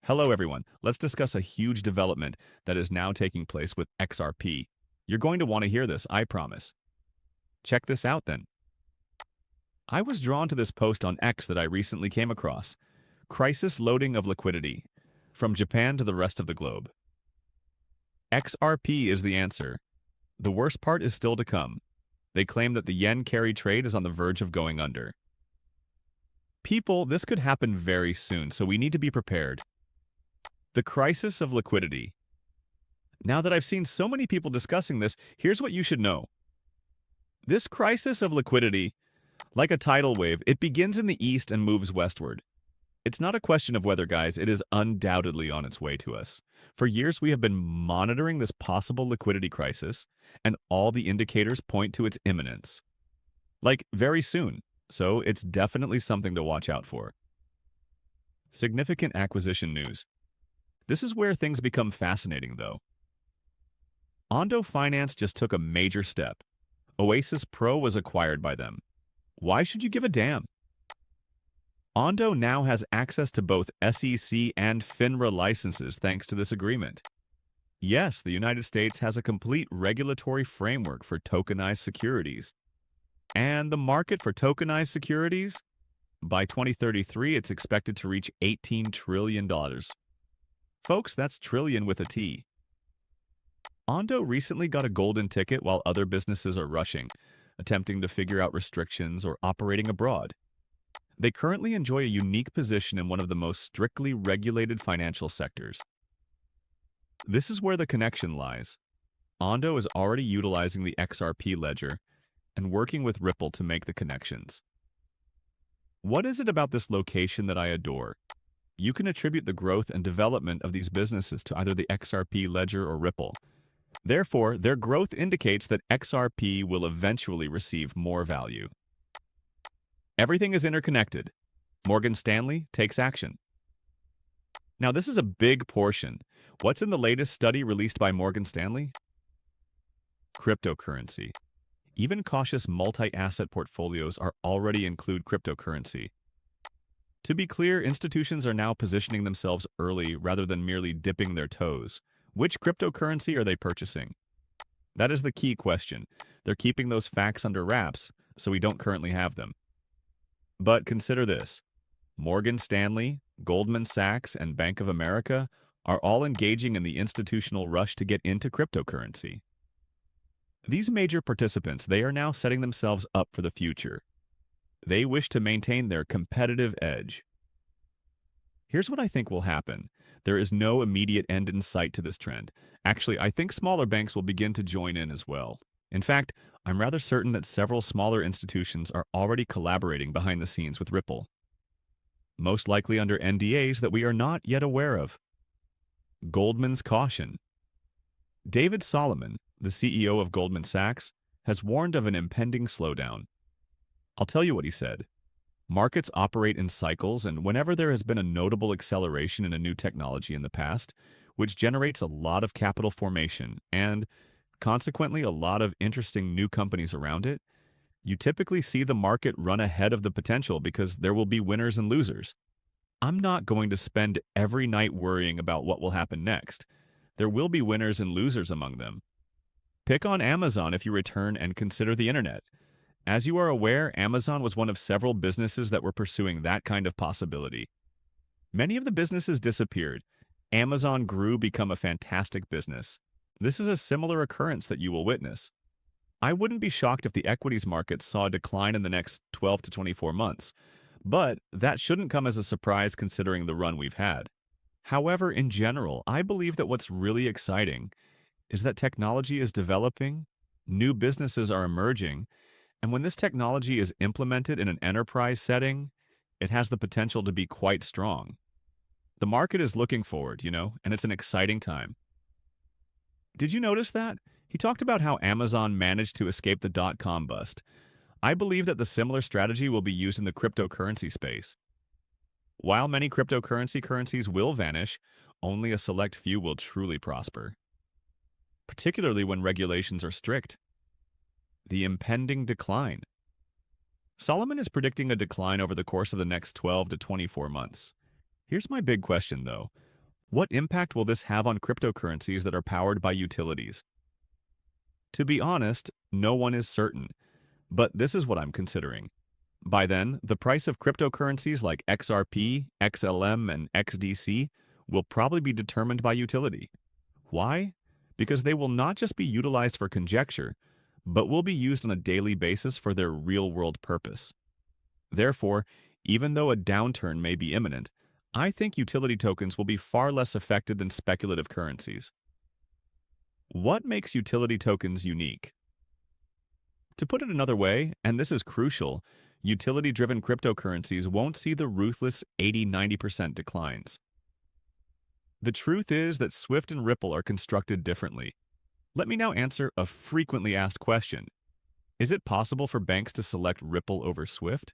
Hello, everyone. Let's discuss a huge development that is now taking place with XRP. You're going to want to hear this, I promise. Check this out then. I was drawn to this post on X that I recently came across. Crisis loading of liquidity. From Japan to the rest of the globe. XRP is the answer. The worst part is still to come. They claim that the yen carry trade is on the verge of going under. People, this could happen very soon, so we need to be prepared. The crisis of liquidity. Now that I've seen so many people discussing this, here's what you should know. This crisis of liquidity, like a tidal wave, it begins in the east and moves westward. It's not a question of whether, guys, it is undoubtedly on its way to us. For years, we have been monitoring this possible liquidity crisis, and all the indicators point to its imminence. Like, very soon. So, it's definitely something to watch out for. Significant acquisition news. This is where things become fascinating, though. Ondo Finance just took a major step. Oasis Pro was acquired by them. Why should you give a damn? Ondo now has access to both SEC and FINRA licenses thanks to this agreement. Yes, the United States has a complete regulatory framework for tokenized securities. And the market for tokenized securities? By 2033, it's expected to reach $18 trillion. Folks, that's trillion with a T. Ondo recently got a golden ticket while other businesses are rushing, attempting to figure out restrictions or operating abroad. They currently enjoy a unique position in one of the most strictly regulated financial sectors. This is where the connection lies. Ondo is already utilizing the XRP ledger and working with Ripple to make the connections. What is it about this location that I adore? You can attribute the growth and development of these businesses to either the XRP ledger or Ripple. Therefore, their growth indicates that XRP will eventually receive more value. Everything is interconnected. Morgan Stanley takes action. Now, this is a big portion. What's in the latest study released by Morgan Stanley? Cryptocurrency. Even cautious multi-asset portfolios already include cryptocurrency. To be clear, institutions are now positioning themselves early rather than merely dipping their toes. Which cryptocurrency are they purchasing? That is the key question. They're keeping those facts under wraps, so we don't currently have them. But consider this. Morgan Stanley, Goldman Sachs, and Bank of America are all engaging in the institutional rush to get into cryptocurrency. These major participants, they are now setting themselves up for the future. They wish to maintain their competitive edge. Here's what I think will happen. There is no immediate end in sight to this trend. Actually, I think smaller banks will begin to join in as well. In fact, I'm rather certain that several smaller institutions are already collaborating behind the scenes with Ripple. Most likely under NDAs that we are not yet aware of. Goldman's caution. David Solomon, the CEO of Goldman Sachs, has warned of an impending slowdown. I'll tell you what he said. Markets operate in cycles, and whenever there has been a notable acceleration in a new technology in the past, which generates a lot of capital formation and, consequently, a lot of interesting new companies around it, you typically see the market run ahead of the potential because there will be winners and losers. I'm not going to spend every night worrying about what will happen next. There will be winners and losers among them. Pick on Amazon if you return and consider the internet. As you are aware, Amazon was one of several businesses that were pursuing that kind of possibility. Many of the businesses disappeared. Amazon grew, become a fantastic business. This is a similar occurrence that you will witness. I wouldn't be shocked if the equities market saw a decline in the next 12 to 24 months, but that shouldn't come as a surprise considering the run we've had. However, in general, I believe that what's really exciting is that technology is developing, new businesses are emerging, and when this technology is implemented in an enterprise setting, it has the potential to be quite strong. The market is looking forward, and it's an exciting time. Did you notice that? He talked about how Amazon managed to escape the dot-com bust. I believe that the similar strategy will be used in the cryptocurrency space. While many currencies will vanish, only a select few will truly prosper. Particularly when regulations are strict. The impending decline. Solomon is predicting a decline over the course of the next 12 to 24 months. Here's my big question, though. What impact will this have on cryptocurrencies that are powered by utilities? To be honest, no one is certain, but this is what I'm considering. By then, the price of cryptocurrencies like XRP, XLM, and XDC will probably be determined by utility. Why? Because they will not just be utilized for conjecture, but will be used on a daily basis for their real-world purpose. Therefore, even though a downturn may be imminent, I think utility tokens will be far less affected than speculative currencies. What makes utility tokens unique? To put it another way, and this is crucial, utility-driven cryptocurrencies won't see the ruthless 80–90% declines. The truth is that Swift and Ripple are constructed differently. Let me now answer a frequently asked question. Is it possible for banks to select Ripple over Swift?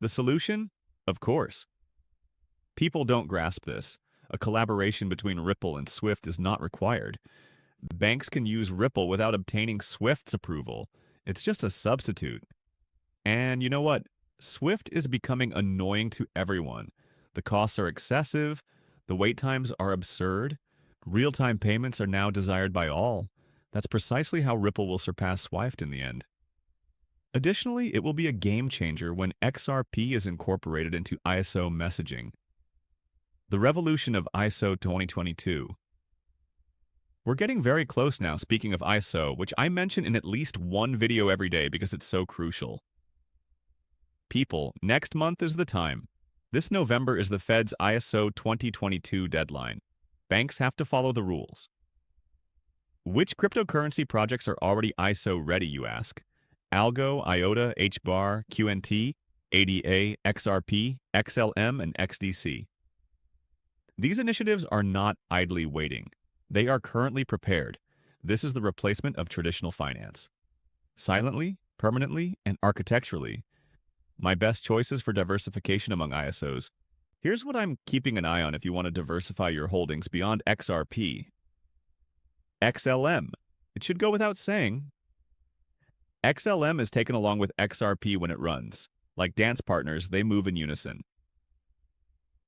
The solution? Of course. People don't grasp this. A collaboration between Ripple and Swift is not required. Banks can use Ripple without obtaining Swift's approval. It's just a substitute. And you know what? Swift is becoming annoying to everyone. The costs are excessive, the wait times are absurd, real-time payments are now desired by all. That's precisely how Ripple will surpass Swift in the end. Additionally, it will be a game changer when XRP is incorporated into ISO messaging. The revolution of ISO 2022. We're getting very close now, speaking of ISO, which I mention in at least one video every day because it's so crucial. People, next month is the time. This November is the Fed's ISO 2022 deadline. Banks have to follow the rules. Which cryptocurrency projects are already ISO ready, you ask? Algo, IOTA, HBAR, QNT, ADA, XRP, XLM, and XDC. These initiatives are not idly waiting. They are currently prepared. This is the replacement of traditional finance. Silently, permanently, and architecturally. My best choices for diversification among ISOs. Here's what I'm keeping an eye on if you want to diversify your holdings beyond XRP. XLM. It should go without saying. XLM is taken along with XRP when it runs. Like dance partners, they move in unison.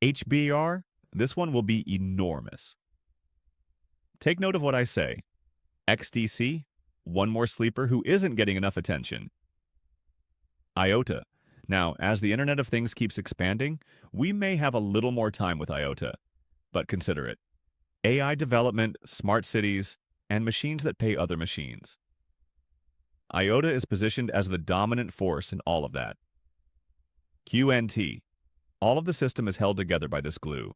HBR. This one will be enormous. Take note of what I say. XDC. One more sleeper who isn't getting enough attention. IOTA. Now, as the Internet of Things keeps expanding, we may have a little more time with IOTA, but consider it. AI development, smart cities, and machines that pay other machines. IOTA is positioned as the dominant force in all of that. QNT. All of the system is held together by this glue.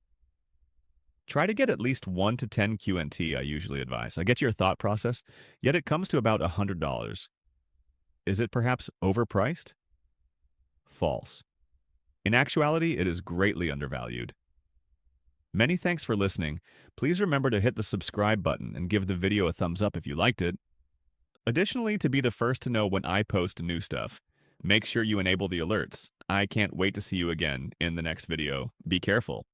Try to get at least 1 to 10 QNT, I usually advise. I get your thought process, yet it comes to about $100. Is it perhaps overpriced? False. In actuality, it is greatly undervalued. Many thanks for listening. Please remember to hit the subscribe button and give the video a thumbs up if you liked it. Additionally, to be the first to know when I post new stuff, make sure you enable the alerts. I can't wait to see you again in the next video. Be careful.